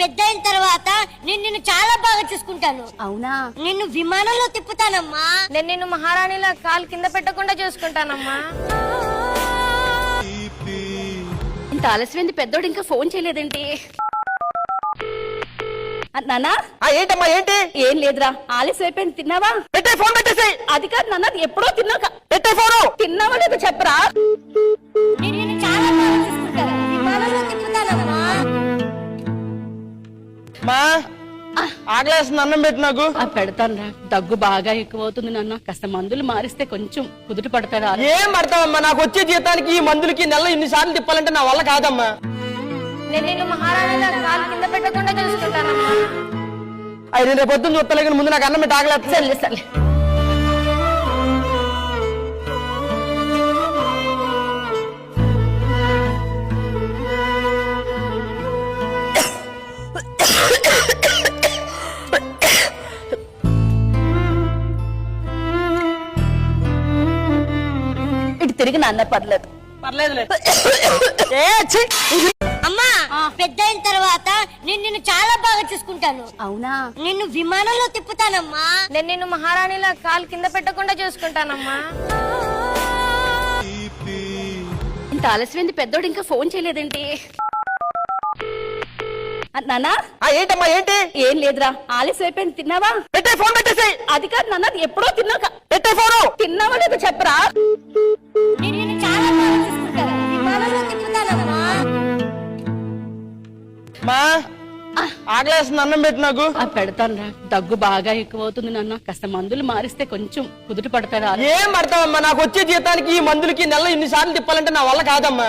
పెద్దయిన తర్వాత నిన్ను చాలా బాగా చూసుకుంటాను. అవునా? నిన్ను విమానంలో తిప్పుతానమ్మా. నేను నిన్ను మహారాణిలా కాలు కింద పెట్టకుండా చూసుకుంటానమ్మా. ఇంత ఆలస్యమైంది, పెద్దోడు ఇంకా ఫోన్ చేయలేదేంటి? నానా ఏంటమ్మా ఏంటి? ఏం లేదురా, ఆలస్యం అయిపోయింది. తిన్నావా? పెట్టే ఫోన్ పెట్టేసాయి. అది కాదు నాన్న, ఎప్పుడో తిన్నాక. పెట్టే ఫోను. తిన్నావా లేదో చెప్పరా? నిన్ను చాలా బాగా చూసుకుంటాను. విమానంలో తిప్పుతానమ్మా. మా ఆకలేస్తుంది, అన్నం పెట్టు నాకు. పెడతానురా. దగ్గు బాగా ఎక్కువ అవుతుంది నాన్న, కాస్త మందులు మారిస్తే కొంచెం కుదుట పడతారా? ఏం పడతావమ్మా, నాకు వచ్చే జీతానికి ఈ మందులకి నెల ఇన్నిసార్లు తిప్పాలంటే నా వల్ల కాదమ్మా. నేను నిన్ను మహారాణిలా కాలు కింద పెట్టకుండా చూసుకుంటానమ్మా. అవి నేను రేపు పొద్దున్న చూస్తలే, ముందు నాకు అన్నం పెట్టి ఆకలేదు. సర్లే సర్లే. ఇటు తిరిగి నాన్న, పర్లేదు. పర్లేదులే. అమ్మా పెద్దయిన తర్వాత నిన్ను చాలా బాగా చూసుకుంటాను. అవునా? నిన్ను విమానంలో తిప్పుతానమ్మా. నేను నిన్ను మహారాణిలా కాలు కింద పెట్టకుండా చూసుకుంటానమ్మా. ఇంత ఆలస్యమైంది, పెద్దోడు ఇంకా ఫోన్ చేయలేదేంటి? నానా ఏంటమ్మా ఏంటి? ఏం లేదురా, ఆలస్యం అయిపోయింది. తిన్నావా? పెట్టే ఫోన్ పెట్టేసాయి. అది కాదు నాన్న, ఎప్పుడో తిన్నాక. పెట్టే ఫోను. తిన్నావా లేదో చెప్పరా? నిన్ను చాలా బాగా చూసుకుంటాను. విమానంలో తిప్పుతానమ్మా. మా ఆకలేస్తుంది, అన్నం పెట్టు నాకు. పెడతానురా. దగ్గు బాగా ఎక్కువ అవుతుంది నాన్న, కాస్త మందులు మారిస్తే కొంచెం కుదుట పడతారా? ఏం పడతావమ్మా, నాకు వచ్చే జీతానికి ఈ మందులకి నెల ఇన్నిసార్లు తిప్పాలంటే నా వల్ల కాదమ్మా.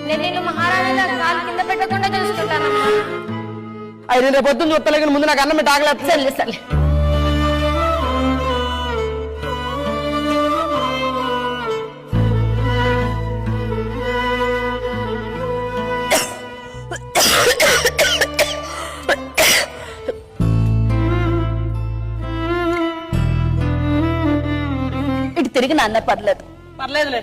నేను నిన్ను మహారాణిలా కాలు కింద పెట్టకుండా చూసుకుంటానమ్మా. అవి నేను రేపు పొద్దున్న చూస్తలే, ముందు నాకు అన్నం పెట్టి ఆకలేదు. సర్లే సర్లే. ఇటు తిరిగి నాన్న, పర్లేదు. పర్లేదులే.